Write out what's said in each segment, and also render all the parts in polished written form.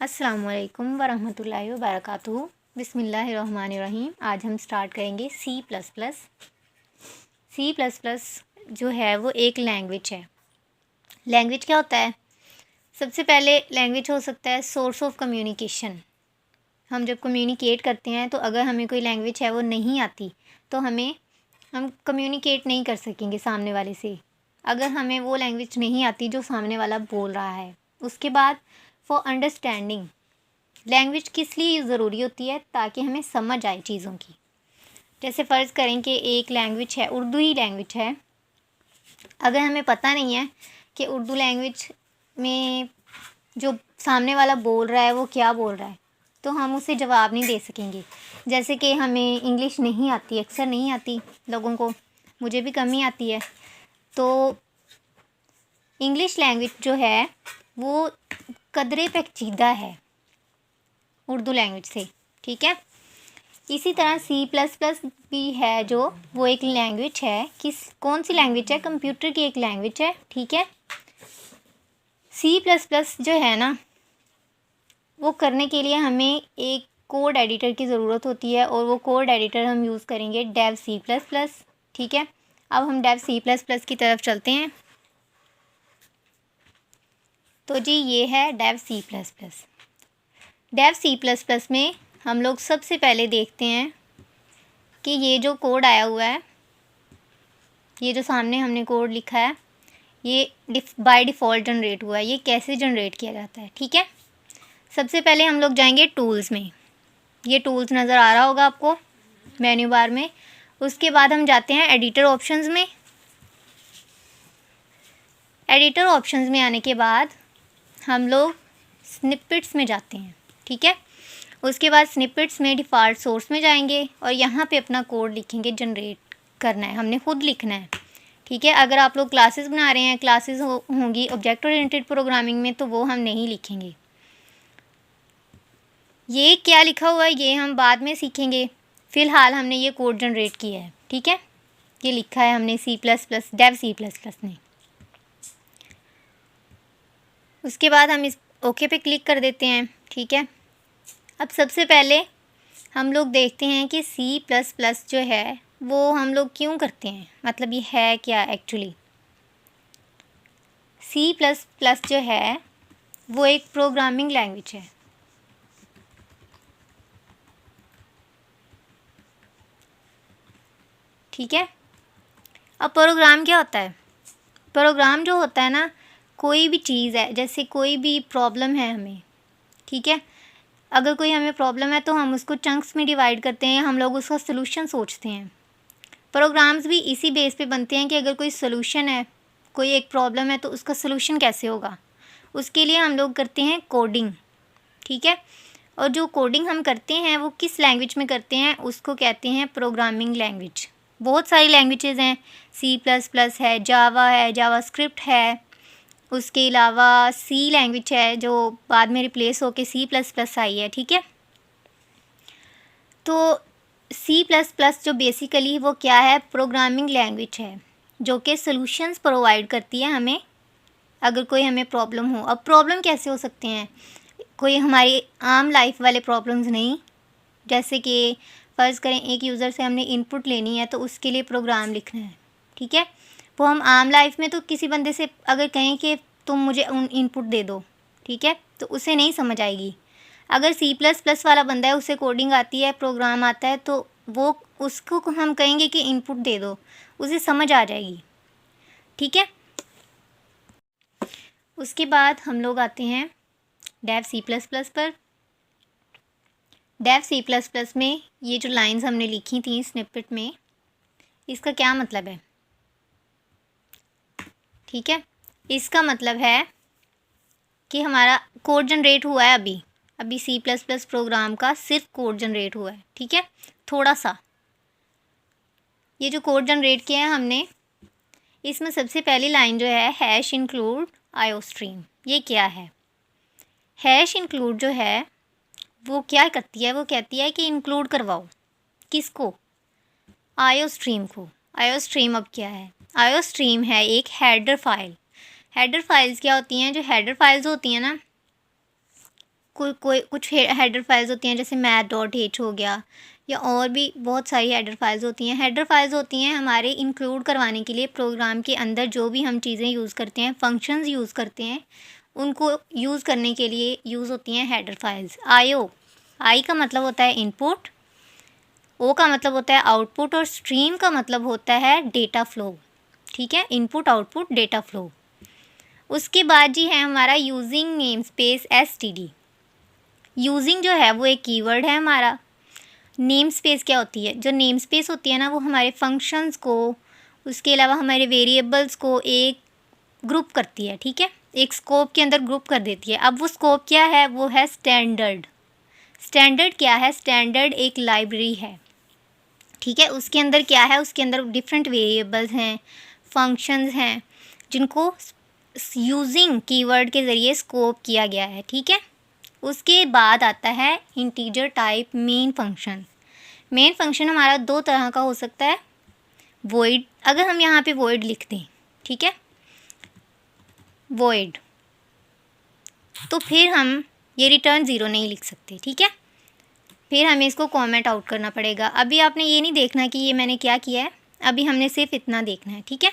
अस्सलामुअलैकुम वरहमतुल्लाहि वबरकातुहू। बिस्मिल्लाहिर्रहमानिर्रहीम। आज हम स्टार्ट करेंगे C plus plus. C plus plus जो है वो एक लैंग्वेज है। लैंग्वेज क्या होता है? सबसे पहले लैंग्वेज हो सकता है सोर्स ऑफ कम्युनिकेशन। हम जब कम्युनिकेट करते हैं तो अगर हमें कोई लैंग्वेज है वो नहीं आती तो हम कम्युनिकेट नहीं कर सकेंगे सामने वाले से, अगर हमें वो लैंग्वेज नहीं आती जो सामने वाला बोल रहा है। उसके बाद फॉर अंडरस्टैंडिंग, लैंग्वेज किस लिए ज़रूरी होती है? ताकि हमें समझ आए चीज़ों की। जैसे फ़र्ज़ करें कि एक लैंग्वेज है, उर्दू ही लैंग्वेज है। अगर हमें पता नहीं है कि उर्दू लैंग्वेज में जो सामने वाला बोल रहा है वो क्या बोल रहा है, तो हम उसे जवाब नहीं दे सकेंगे। जैसे कि हमें इंग्लिश नहीं आती, अक्सर नहीं आती लोगों को, मुझे भी कम ही आती है। तो इंग्लिश लैंग्वेज जो है वो कदरे पेचीदा है उर्दू लैंग्वेज से, ठीक है। इसी तरह सी प्लस प्लस भी है जो वो एक लैंग्वेज है। कौन सी लैंग्वेज है? कंप्यूटर की एक लैंग्वेज है, ठीक है। सी प्लस प्लस जो है ना, वो करने के लिए हमें एक कोड एडिटर की ज़रूरत होती है और वो कोड एडिटर हम यूज़ करेंगे डेव सी प्लस प्लस, ठीक है। अब हम डेव सी प्लस प्लस की तरफ चलते हैं। तो जी ये है Dev C plus plus. Dev C plus plus में हम लोग सबसे पहले देखते हैं कि ये जो कोड आया हुआ है, ये जो सामने हमने कोड लिखा है, ये बाय डिफ़ॉल्ट जनरेट हुआ है। ये कैसे जनरेट किया जाता है, ठीक है। सबसे पहले हम लोग जाएंगे टूल्स में। ये टूल्स नज़र आ रहा होगा आपको मेन्यू बार में। उसके बाद हम जाते हैं एडिटर ऑप्शंस में। एडिटर ऑप्शंस में आने के बाद हम लोग स्निपेट्स में जाते हैं, ठीक है। उसके बाद स्निपेट्स में डिफ़ॉल्ट सोर्स में जाएंगे और यहाँ पे अपना कोड लिखेंगे। जनरेट करना है, हमने खुद लिखना है, ठीक है। अगर आप लोग क्लासेस बना रहे हैं, क्लासेस होंगी ऑब्जेक्ट ओरिएंटेड प्रोग्रामिंग में, तो वो हम नहीं लिखेंगे। ये क्या लिखा हुआ है ये हम बाद में सीखेंगे। फ़िलहाल हमने ये कोड जनरेट किया है, ठीक है। ये लिखा है हमने C plus plus, Dev C plus plus में। उसके बाद हम इस ओके पे क्लिक कर देते हैं, ठीक है। अब सबसे पहले हम लोग देखते हैं कि सी प्लस प्लस जो है वो हम लोग क्यों करते हैं, मतलब ये है क्या एक्चुअली। सी प्लस प्लस जो है वो एक प्रोग्रामिंग लैंग्वेज है, ठीक है। अब प्रोग्राम क्या होता है? प्रोग्राम जो होता है ना, कोई भी चीज़ है, जैसे कोई भी प्रॉब्लम है हमें, ठीक है। अगर कोई हमें प्रॉब्लम है तो हम उसको चंक्स में डिवाइड करते हैं, हम लोग उसका सलूशन सोचते हैं। प्रोग्राम्स भी इसी बेस पे बनते हैं कि अगर कोई सलूशन है, कोई एक प्रॉब्लम है, तो उसका सलूशन कैसे होगा, उसके लिए हम लोग करते हैं कोडिंग, ठीक है। और जो कोडिंग हम करते हैं वो किस लैंग्वेज में करते हैं, उसको कहते हैं प्रोग्रामिंग लैंग्वेज। बहुत सारी लैंग्वेजेस हैं, सी प्लस प्लस है, जावा है, जावा स्क्रिप्ट है, उसके अलावा सी लैंग्वेज है जो बाद में रिप्लेस होके सी प्लस प्लस आई है, ठीक है। तो सी प्लस प्लस जो बेसिकली वो क्या है? प्रोग्रामिंग लैंग्वेज है जो कि सॉल्यूशंस प्रोवाइड करती है हमें, अगर कोई हमें प्रॉब्लम हो। अब प्रॉब्लम कैसे हो सकते हैं? कोई हमारी आम लाइफ वाले प्रॉब्लम्स नहीं, जैसे कि फ़र्ज़ करें एक यूज़र से हमने इनपुट लेनी है तो उसके लिए प्रोग्राम लिखना है, ठीक है। वो हम आम लाइफ में तो किसी बंदे से अगर कहें कि तुम मुझे इनपुट दे दो, ठीक है, तो उसे नहीं समझ आएगी। अगर सी प्लस प्लस वाला बंदा है, उसे कोडिंग आती है, प्रोग्राम आता है, तो वो उसको हम कहेंगे कि इनपुट दे दो, उसे समझ आ जाएगी, ठीक है। उसके बाद हम लोग आते हैं डेव सी प्लस प्लस पर। डेव सी प्लस प्लस में ये जो लाइंस हमने लिखी थी स्निपेट में, इसका क्या मतलब है, ठीक है। इसका मतलब है कि हमारा कोड जनरेट हुआ है अभी सी प्लस प्लस प्रोग्राम का सिर्फ कोड जनरेट हुआ है, ठीक है, थोड़ा सा। ये जो कोड जनरेट किया है हमने, इसमें सबसे पहली लाइन जो है हैश इंक्लूड आयोस्ट्रीम, ये क्या है? हैश इंक्लूड जो है वो क्या करती है? वो कहती है कि इंक्लूड करवाओ, किसको? आयोस्ट्रीम को। आयोस्ट्रीम अब क्या है? आयोस्ट्रीम है एक हेडर फाइल। हेडर फाइल्स क्या होती हैं? जो हेडर फाइल्स होती हैं ना, कुछ हेडर फाइल्स होती हैं, जैसे math.h हो गया, या और भी बहुत सारी हेडर फाइल्स होती हैं। हेडर फाइल्स होती हैं हमारे इंक्लूड करवाने के लिए, प्रोग्राम के अंदर जो भी हम चीज़ें यूज़ करते हैं, फंक्शंस यूज़ करते हैं, उनको यूज़ करने के लिए यूज़ होती हैं हेडर फाइल्स। आई का मतलब होता है इनपुट, ओ का मतलब होता है आउटपुट, और स्ट्रीम का मतलब होता है डेटा फ्लो। ठीक है, इनपुट आउटपुट डेटा फ्लो। उसके बाद जी है हमारा using name space std। Using जो है वो एक कीवर्ड है हमारा। नेम स्पेस क्या होती है? जो नेम स्पेस होती है ना, वो हमारे फंक्शंस को, उसके अलावा हमारे वेरिएबल्स को एक ग्रुप करती है। ठीक है, एक स्कोप के अंदर ग्रुप कर देती है। अब वो स्कोप क्या है? वो है स्टैंडर्ड। स्टैंडर्ड क्या है? स्टैंडर्ड एक लाइब्रेरी है। ठीक है, उसके अंदर क्या है? उसके अंदर डिफरेंट वेरिएबल्स हैं, फंक्शंस हैं, जिनको यूजिंग कीवर्ड के ज़रिए स्कोप किया गया है। ठीक है, उसके बाद आता है integer type main function. Main function हमारा दो तरह का हो सकता है। वॉइड, अगर हम यहाँ पे वॉइड लिख दें, ठीक है, वॉइड, तो फिर हम ये रिटर्न 0 नहीं लिख सकते। ठीक है, फिर हमें इसको कमेंट आउट करना पड़ेगा। अभी आपने ये नहीं देखना कि ये मैंने क्या किया है, अभी हमने सिर्फ इतना देखना है। ठीक है,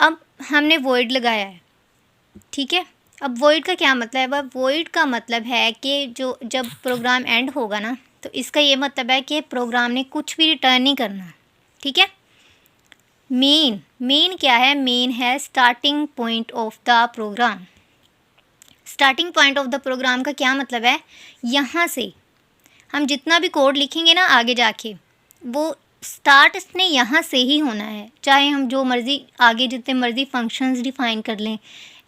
अब हमने वॉइड लगाया है। ठीक है, अब वॉइड का क्या मतलब है? वॉइड का मतलब है कि जो जब प्रोग्राम एंड होगा ना, तो इसका ये मतलब है कि प्रोग्राम ने कुछ भी रिटर्न नहीं करना। ठीक है, मेन क्या है? मेन है starting point of the program. Starting point of the program का क्या मतलब है? यहाँ से हम जितना भी कोड लिखेंगे ना आगे जाके, वो स्टार्ट इसने यहाँ से ही होना है। चाहे हम जो मर्ज़ी आगे जितने मर्ज़ी फंक्शंस डिफ़ाइन कर लें,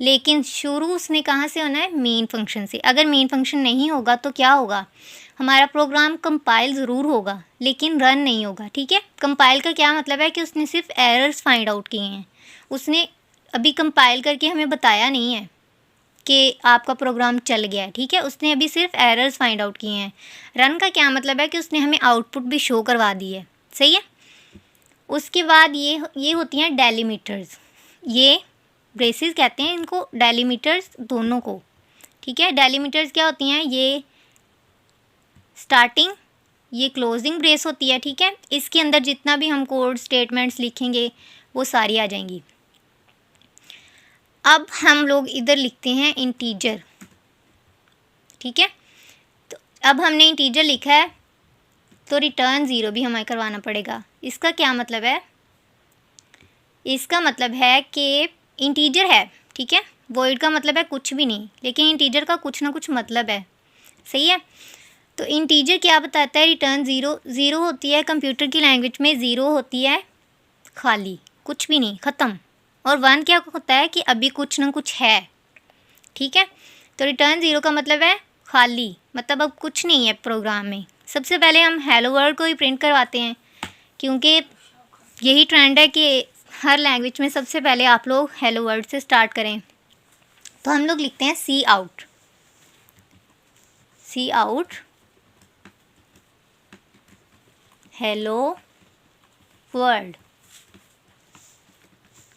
लेकिन शुरू उसने कहाँ से होना है? मेन फंक्शन से। अगर मेन फंक्शन नहीं होगा तो क्या होगा? हमारा प्रोग्राम कंपाइल ज़रूर होगा लेकिन रन नहीं होगा। ठीक है, कंपाइल का क्या मतलब है? कि उसने सिर्फ एरर्स फाइंड आउट किए हैं, उसने अभी कंपाइल करके हमें बताया नहीं है कि आपका प्रोग्राम चल गया है। ठीक है, उसने अभी सिर्फ एरर्स फाइंड आउट किए हैं। रन का क्या मतलब है? कि उसने हमें आउटपुट भी शो करवा दी है। सही है, उसके बाद ये होती हैं डेलीमीटर्स। ये ब्रेसेस कहते हैं इनको, डेलीमीटर्स दोनों को। ठीक है, डेलीमीटर्स क्या होती हैं? ये स्टार्टिंग, ये क्लोजिंग ब्रेस होती है। ठीक है, इसके अंदर जितना भी हम कोड स्टेटमेंट्स लिखेंगे वो सारी आ जाएंगी। अब हम लोग इधर लिखते हैं इंटीजर। ठीक है, तो अब हमने इंटीजर लिखा है तो रिटर्न 0 भी हमें करवाना पड़ेगा। इसका क्या मतलब है? इसका मतलब है कि इंटीजर है। ठीक है, वॉइड का मतलब है कुछ भी नहीं, लेकिन इंटीजर का कुछ ना कुछ मतलब है। सही है, तो इंटीजर क्या बताता है? रिटर्न 0। 0 होती है कंप्यूटर की लैंग्वेज में, 0 होती है खाली, कुछ भी नहीं, ख़त्म। और 1 क्या होता है? कि अभी कुछ ना कुछ है। ठीक है, तो रिटर्न 0 का मतलब है खाली, मतलब अब कुछ नहीं है प्रोग्राम में। सबसे पहले हम हेलो वर्ल्ड को ही प्रिंट करवाते हैं, क्योंकि यही ट्रेंड है कि हर लैंग्वेज में सबसे पहले आप लोग हेलो वर्ल्ड से स्टार्ट करें। तो हम लोग लिखते हैं सी आउट, सी आउट हेलो वर्ल्ड।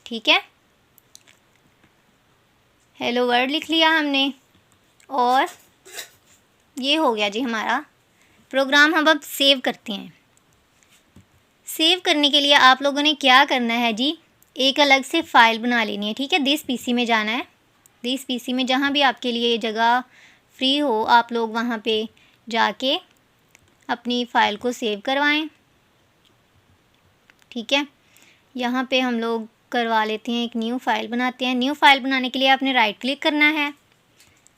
ठीक है, हेलो वर्ल्ड लिख लिया हमने, और ये हो गया जी हमारा प्रोग्राम। हम अब सेव करते हैं। सेव करने के लिए आप लोगों ने क्या करना है जी? एक अलग से फ़ाइल बना लेनी है। ठीक है, दिस पीसी में जाना है। दिस पीसी में जहाँ भी आपके लिए जगह फ्री हो, आप लोग वहाँ पे जाके अपनी फ़ाइल को सेव करवाएं। ठीक है, यहाँ पे हम लोग करवा लेते हैं, एक न्यू फ़ाइल बनाते हैं। न्यू फ़ाइल बनाने के लिए आपने राइट क्लिक करना है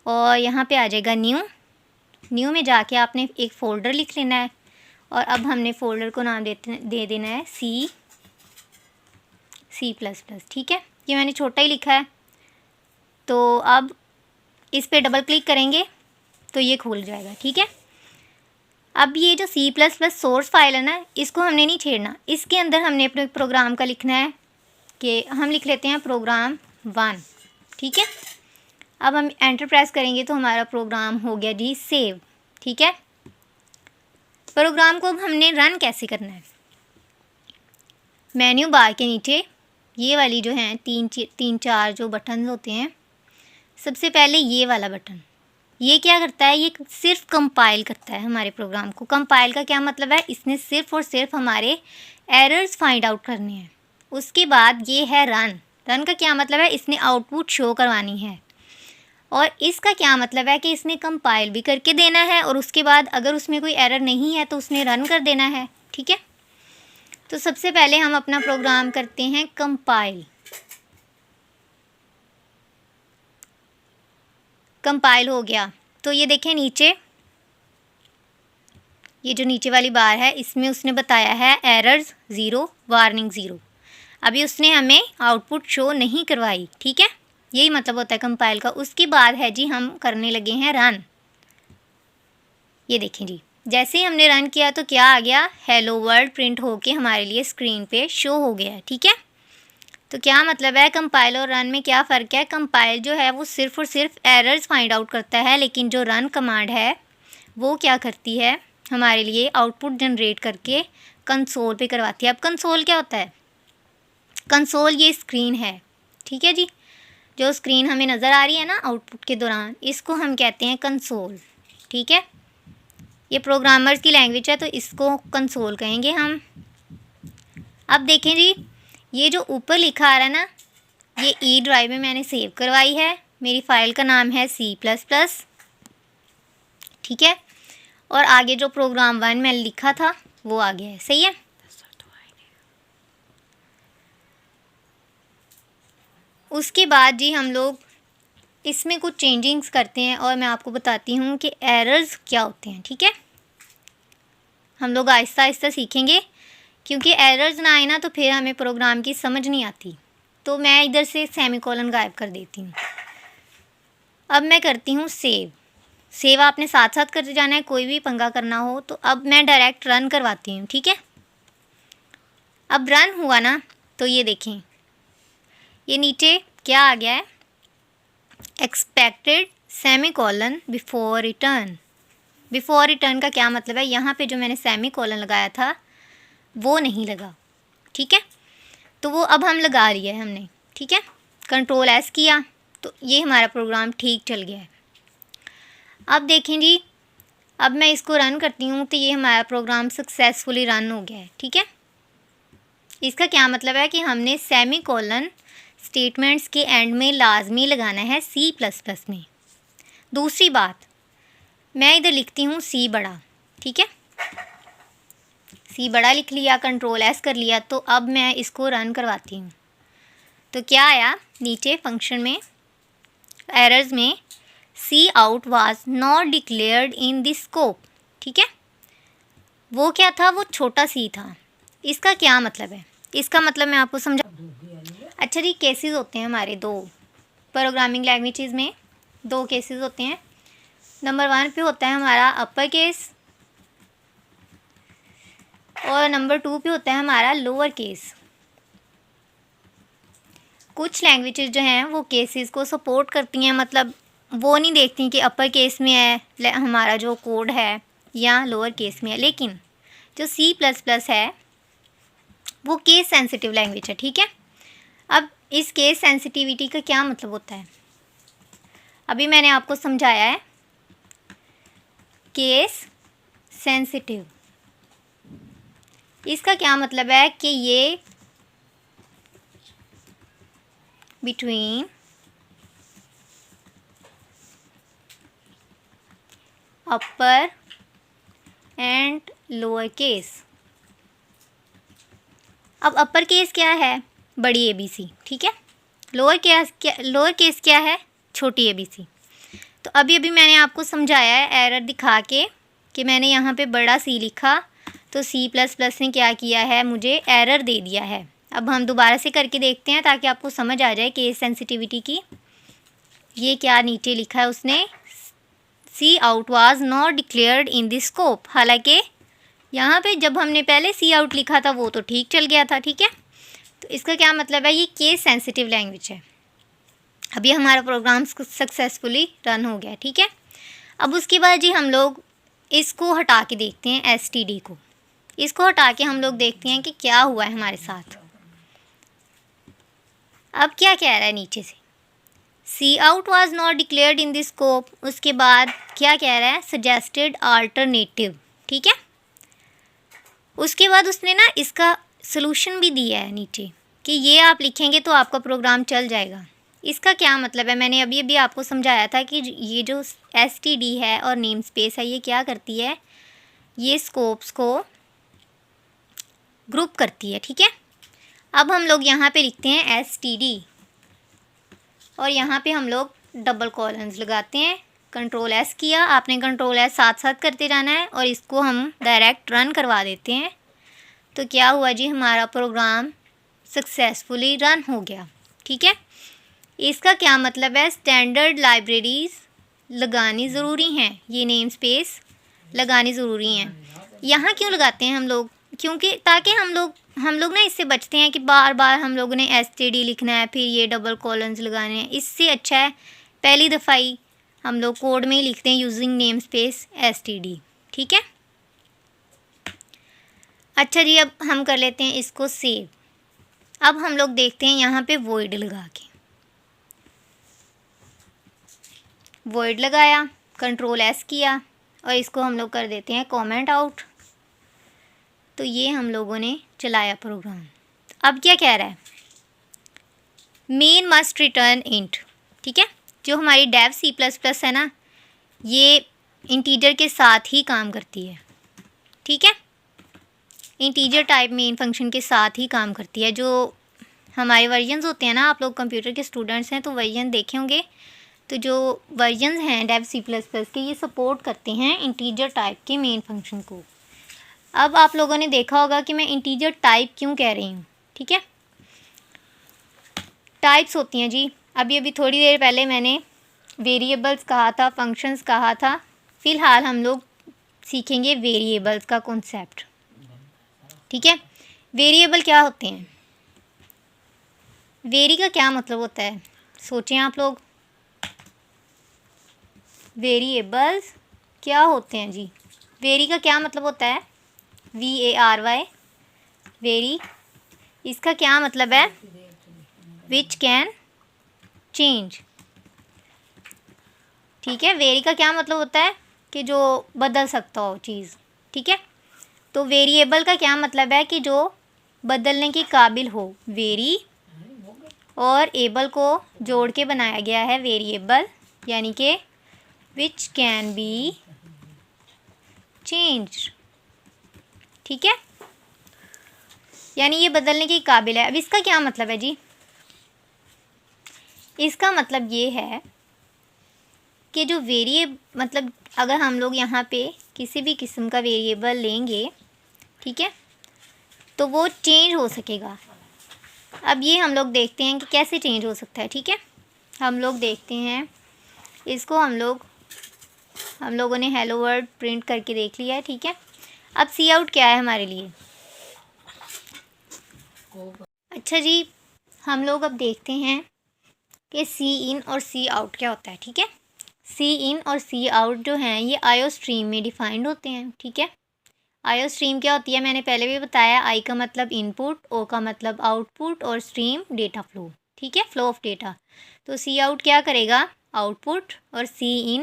और यहाँ पे आ जाएगा न्यू में जाके आपने एक फ़ोल्डर लिख लेना है, और अब हमने फ़ोल्डर को नाम दे देना है C++। ठीक है, ये मैंने छोटा ही लिखा है। तो अब इस पे डबल क्लिक करेंगे तो ये खुल जाएगा। ठीक है, अब ये जो C++ सोर्स फाइल है ना, इसको हमने नहीं छेड़ना। इसके अंदर हमने अपने प्रोग्राम का लिखना है कि हम लिख लेते हैं प्रोग्राम 1। ठीक है, अब हम एंटर प्रेस करेंगे तो हमारा प्रोग्राम हो गया जी सेव। ठीक है, प्रोग्राम को अब हमने रन कैसे करना है? मेन्यू बार के नीचे ये वाली जो हैं तीन चार जो बटन होते हैं, सबसे पहले ये वाला बटन, ये क्या करता है, ये सिर्फ कंपाइल करता है हमारे प्रोग्राम को। कंपाइल का क्या मतलब है, इसने सिर्फ और सिर्फ हमारे एरर्स फाइंड आउट करने हैं। उसके बाद ये है रन। रन का क्या मतलब है, इसने आउटपुट शो करवानी है। और इसका क्या मतलब है कि इसने कंपाइल भी करके देना है, और उसके बाद अगर उसमें कोई एरर नहीं है तो उसने रन कर देना है। ठीक है, तो सबसे पहले हम अपना प्रोग्राम करते हैं कंपाइल। कंपाइल हो गया तो ये देखें नीचे, ये जो नीचे वाली बार है इसमें उसने बताया है एरर्स 0, वार्निंग 0। अभी उसने हमें आउटपुट शो नहीं करवाई। ठीक है, यही मतलब होता है कंपाइल का। उसके बाद है जी हम करने लगे हैं रन। ये देखें जी, जैसे ही हमने रन किया तो क्या आ गया, हेलो वर्ल्ड प्रिंट होके हमारे लिए स्क्रीन पे शो हो गया है। ठीक है, तो क्या मतलब है, कंपाइल और रन में क्या फ़र्क है। कंपाइल जो है वो सिर्फ और सिर्फ एरर्स फाइंड आउट करता है, लेकिन जो रन कमांड है वो क्या करती है, हमारे लिए आउटपुट जनरेट करके कंसोल पे करवाती है। अब कंसोल क्या होता है, कंसोल ये स्क्रीन है। ठीक है जी, जो स्क्रीन हमें नज़र आ रही है ना आउटपुट के दौरान, इसको हम कहते हैं कंसोल। ठीक है, ये प्रोग्रामर्स की लैंग्वेज है तो इसको कंसोल कहेंगे हम। अब देखें जी, ये जो ऊपर लिखा आ रहा है ना, ये ई ड्राइव में मैंने सेव करवाई है। मेरी फ़ाइल का नाम है C++। ठीक है, और आगे जो प्रोग्राम 1 मैंने लिखा था वो आ गया है। सही है, उसके बाद जी हम लोग इसमें कुछ चेंजिंग्स करते हैं और मैं आपको बताती हूँ कि एरर्स क्या होते हैं। ठीक है, हम लोग आहिस्ता आहिस्ता सीखेंगे, क्योंकि एरर्स ना आए ना तो फिर हमें प्रोग्राम की समझ नहीं आती। तो मैं इधर से सेमीकोलन गायब कर देती हूँ। अब मैं करती हूँ सेव। सेव आपने साथ साथ करते जाना है, कोई भी पंगा करना हो तो। अब मैं डायरेक्ट रन करवाती हूँ। ठीक है, अब रन हुआ ना तो ये देखें, ये नीचे क्या आ गया है, expected semicolon before return. Before return का क्या मतलब है, यहाँ पे जो मैंने सेमीकोलन लगाया था वो नहीं लगा। ठीक है, तो वो अब हम लगा लिया है हमने। ठीक है, कंट्रोल एस किया तो ये हमारा प्रोग्राम ठीक चल गया है। अब देखें जी, अब मैं इसको रन करती हूँ तो ये हमारा प्रोग्राम सक्सेसफुली रन हो गया है। ठीक है, इसका क्या मतलब है कि हमने सेमीकोलन स्टेटमेंट्स के एंड में लाजमी लगाना है C++ में। दूसरी बात, मैं इधर लिखती हूँ C बड़ा। ठीक है, C बड़ा लिख लिया, कंट्रोल एस कर लिया, तो अब मैं इसको रन करवाती हूँ तो क्या आया नीचे फंक्शन में, एरर्स में, cout was not declared in the scope. ठीक है, वो क्या था, वो छोटा सी था। इसका क्या मतलब है, इसका मतलब मैं आपको समझा। अच्छा जी, केसेस होते हैं हमारे दो, प्रोग्रामिंग लैंग्वेजेस में दो केसेस होते हैं। नंबर 1 पे होता है हमारा अपर केस और नंबर 2 पे होता है हमारा लोअर केस। कुछ लैंग्वेजेस जो हैं वो केसेस को सपोर्ट करती हैं, मतलब वो नहीं देखती कि अपर केस में है हमारा जो कोड है या लोअर केस में है। लेकिन जो C++ है वो केस सेंसिटिव लैंग्वेज है। ठीक है, अब इस केस सेंसिटिविटी का क्या मतलब होता है, अभी मैंने आपको समझाया है। केस सेंसिटिव, इसका क्या मतलब है कि ये between upper and lower case. अब अपर केस क्या है, बड़ी ABC। ठीक है, लोअर केस क्या है, छोटी ABC। तो अभी अभी मैंने आपको समझाया है एरर दिखा के कि मैंने यहाँ पे बड़ा C लिखा तो C++ ने क्या किया है, मुझे एरर दे दिया है। अब हम दोबारा से करके देखते हैं ताकि आपको समझ आ जाए केस सेंसिटिविटी की। ये क्या नीचे लिखा है उसने, cout was not declared in the scope. हालांकि यहाँ पे जब हमने पहले सी आउट लिखा था वो तो ठीक चल गया था। ठीक है, तो इसका क्या मतलब है, ये केस सेंसिटिव लैंग्वेज है। अभी हमारा प्रोग्राम सक्सेसफुली रन हो गया। ठीक है, अब उसके बाद जी हम लोग इसको हटा के देखते हैं, STD को। इसको हटा के हम लोग देखते हैं कि क्या हुआ है हमारे साथ। अब क्या कह रहा है नीचे से, cout was not declared in this scope. उसके बाद क्या कह रहा है, सजेस्टेड आल्टरनेटिव, ठीक है। उसके बाद उसने ना इसका सलूशन भी दिया है नीचे कि ये आप लिखेंगे तो आपका प्रोग्राम चल जाएगा। इसका क्या मतलब है, मैंने अभी अभी आपको समझाया था कि ये जो STD है और नेम स्पेस है ये क्या करती है, ये स्कोप्स को ग्रुप करती है, ठीक है। अब हम लोग यहाँ पे लिखते हैं STD और यहाँ पे हम लोग डबल कॉलन्स लगाते हैं। कंट्रोल S किया आपने, कंट्रोल S साथ साथ करते जाना है और इसको हम डायरेक्ट रन करवा देते हैं। तो क्या हुआ जी, हमारा प्रोग्राम सक्सेसफुली रन हो गया, ठीक है। इसका क्या मतलब है, स्टैंडर्ड लाइब्रेरीज लगानी ज़रूरी हैं, ये नेम स्पेस लगानी ज़रूरी हैं। यहाँ क्यों लगाते हैं हम लोग, क्योंकि ताकि हम लोग ना इससे बचते हैं कि बार बार हम लोगों ने STD लिखना है फिर ये डबल कॉलन्स लगाने हैं। इससे अच्छा है पहली दफ़ा ही हम लोग कोड में ही लिखते हैं यूजिंग नेम स्पेस STD, ठीक है। अच्छा जी, अब हम कर लेते हैं इसको सेव। अब हम लोग देखते हैं यहाँ पे वॉइड लगा के, वॉइड लगाया, कंट्रोल S किया और इसको हम लोग कर देते हैं कमेंट आउट। तो ये हम लोगों ने चलाया प्रोग्राम। अब क्या कह रहा है, मेन मस्ट रिटर्न इंट, ठीक है। जो हमारी डेव C++ है ना, ये इंटीजर के साथ ही काम करती है, ठीक है। इंटीजर टाइप मेन फंक्शन के साथ ही काम करती है। जो हमारे वर्जन्स होते हैं ना, आप लोग कंप्यूटर के स्टूडेंट्स हैं तो वर्जन देखे होंगे, तो जो वर्जन्स हैं डेव C++ के ये सपोर्ट करते हैं इंटीजर टाइप के मेन फंक्शन को। अब आप लोगों ने देखा होगा कि मैं इंटीजर टाइप क्यों कह रही हूँ, ठीक है। टाइप्स होती हैं जी, अभी थोड़ी देर पहले मैंने वेरिएबल्स कहा था, फंक्शंस कहा था। फ़िलहाल हम लोग सीखेंगे वेरिएबल्स का कॉन्सेप्ट, ठीक है। वेरिएबल क्या होते हैं, वेरी का क्या मतलब होता है, सोचें आप लोग। वेरिएबल्स क्या होते हैं जी, वेरी का क्या मतलब होता है, VARY, वेरी। इसका क्या मतलब है, विच कैन चेंज, ठीक है। वेरी का क्या मतलब होता है कि जो बदल सकता हो चीज़, ठीक है। तो वेरिएबल का क्या मतलब है कि जो बदलने के काबिल हो, वेरी और एबल को जोड़ के बनाया गया है वेरिएबल, यानी कि विच कैन बी चेंज, ठीक है। यानी ये बदलने के काबिल है। अब इसका क्या मतलब है जी, इसका मतलब ये है कि जो मतलब अगर हम लोग यहाँ पे किसी भी किस्म का वेरिएबल लेंगे, ठीक है, तो वो चेंज हो सकेगा। अब ये हम लोग देखते हैं कि कैसे चेंज हो सकता है, ठीक है। हम लोग देखते हैं इसको, हम लोगों ने हेलो वर्ल्ड प्रिंट करके देख लिया है, ठीक है। अब सी आउट क्या है हमारे लिए, अच्छा जी, हम लोग अब देखते हैं कि सी इन और सी आउट क्या होता है, ठीक है। सी इन और सी आउट जो हैं ये आईओ स्ट्रीम में डिफाइंड होते हैं, ठीक है। आईओ स्ट्रीम क्या होती है, मैंने पहले भी बताया, आई का मतलब इनपुट, ओ का मतलब आउटपुट और स्ट्रीम डेटा फ्लो, ठीक है, फ्लो ऑफ डेटा। तो सी आउट क्या करेगा, आउटपुट, और सी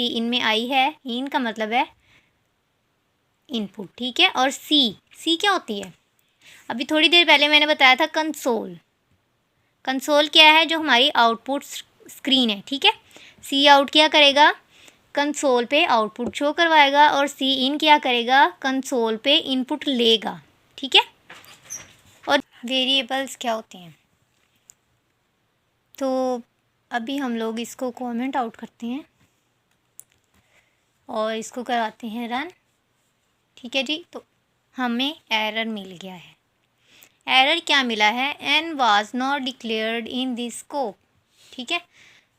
इन में आई है, इन का मतलब है इनपुट, ठीक है। और सी क्या होती है, अभी थोड़ी देर पहले मैंने बताया था कंसोल। कंसोल क्या है, जो हमारी आउटपुट स्क्रीन है, ठीक है। सी आउट क्या करेगा, कंसोल पे आउटपुट शो करवाएगा, और सी इन क्या करेगा, कंसोल पे इनपुट लेगा, ठीक है। और वेरिएबल्स क्या होते हैं, तो अभी हम लोग इसको कमेंट आउट करते हैं और इसको कराते हैं रन, ठीक है जी। तो हमें एरर मिल गया है। एरर क्या मिला है, n was not declared in this scope, ठीक है।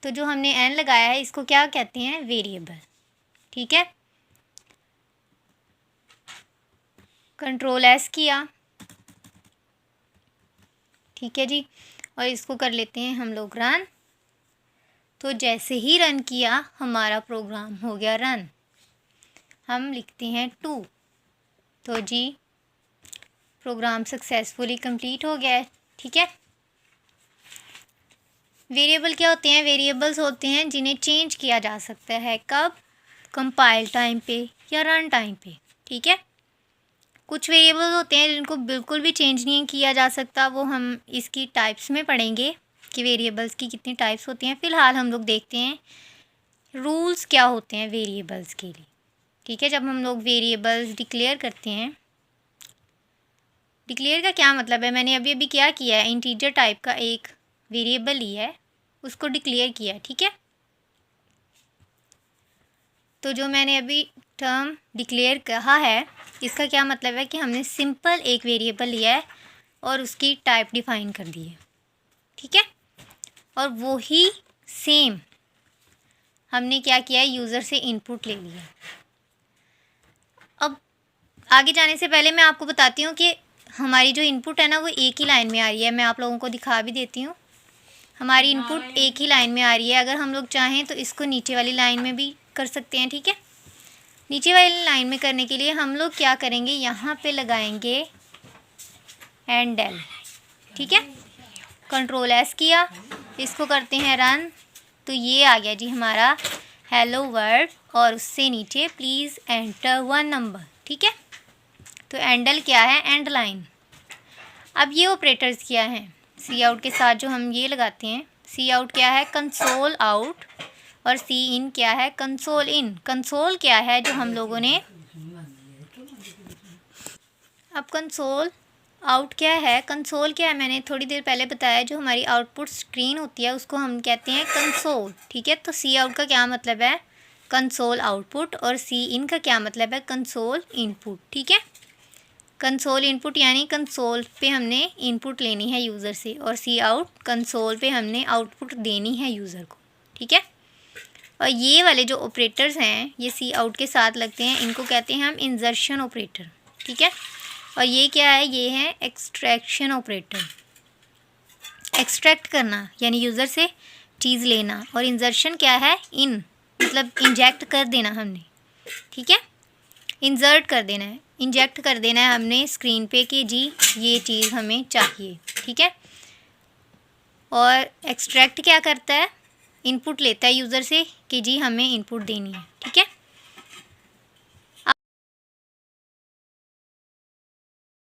तो जो हमने एन लगाया है इसको क्या कहते हैं, वेरिएबल, ठीक है। कंट्रोल एस किया, ठीक है जी, और इसको कर लेते हैं हम लोग रन। तो जैसे ही रन किया हमारा प्रोग्राम हो गया रन। हम लिखते हैं 2, तो जी प्रोग्राम सक्सेसफुली कंप्लीट हो गया है, ठीक है। वेरिएबल क्या होते हैं? वेरिएबल्स होते हैं जिन्हें चेंज किया जा सकता है। कब? कंपाइल टाइम पे या रन टाइम पे। ठीक है। कुछ वेरिएबल्स होते हैं जिनको बिल्कुल भी चेंज नहीं किया जा सकता, वो हम इसकी टाइप्स में पढ़ेंगे कि वेरिएबल्स की कितनी टाइप्स होती हैं। फ़िलहाल हम लोग देखते हैं रूल्स क्या होते हैं वेरिएबल्स के लिए। ठीक है। जब हम लोग वेरिएबल्स डिक्लेयर करते हैं, डिक्लेयर का क्या मतलब है? मैंने अभी अभी क्या किया है, इंटीजर टाइप का एक वेरिएबल लिया है, उसको डिक्लेयर किया है। ठीक है। तो जो मैंने अभी टर्म डिक्लेयर कहा है, इसका क्या मतलब है कि हमने सिंपल एक वेरिएबल लिया है और उसकी टाइप डिफाइन कर दी है। ठीक है। और वही सेम हमने क्या किया है, यूज़र से इनपुट ले लिया। अब आगे जाने से पहले मैं आपको बताती हूँ कि हमारी जो इनपुट है ना, वो एक ही लाइन में आ रही है। मैं आप लोगों को दिखा भी देती हूँ। हमारी इनपुट एक ही लाइन में आ रही है। अगर हम लोग चाहें तो इसको नीचे वाली लाइन में भी कर सकते हैं। ठीक है। नीचे वाली लाइन में करने के लिए हम लोग क्या करेंगे, यहाँ पे लगाएंगे हैंडल। ठीक है। कंट्रोल एस किया, इसको करते हैं रन, तो ये आ गया जी हमारा हेलो वर्ल्ड, और उससे नीचे प्लीज़ एंटर 1 नंबर। ठीक है। तो एंडल क्या है? And line. अब ये ऑपरेटर्स क्या हैं? सी आउट के साथ जो हम ये लगाते हैं, सी आउट क्या है? Console out. और सी इन क्या है? कंसोल इन। कंसोल क्या है? जो हम लोगों ने, अब कंसोल आउट क्या है? कंसोल क्या है? मैंने थोड़ी देर पहले बताया, जो हमारी आउटपुट स्क्रीन होती है उसको हम कहते हैं कंसोल। ठीक है। तो सी आउट का क्या मतलब है? Console output. और सी इन का क्या मतलब है? Console input. ठीक है। कंसोल इनपुट यानी कंसोल पे हमने इनपुट लेनी है यूज़र से, और सी आउट कंसोल पे हमने आउटपुट देनी है यूज़र को। ठीक है। और ये वाले जो ऑपरेटर्स हैं, ये सी आउट के साथ लगते हैं, इनको कहते हैं हम इंजर्शन ऑपरेटर। ठीक है। और ये क्या है? ये है एक्सट्रैक्शन ऑपरेटर। एक्सट्रैक्ट करना यानी यूज़र से चीज़ लेना, और इंजर्शन क्या है? इन, मतलब इंजेक्ट कर देना हमने। ठीक है। इंसर्ट कर देना है, इंजेक्ट कर देना है हमने स्क्रीन पे कि जी ये चीज़ हमें चाहिए। ठीक है। और एक्सट्रैक्ट क्या करता है? इनपुट लेता है यूज़र से कि जी हमें इनपुट देनी है। ठीक है।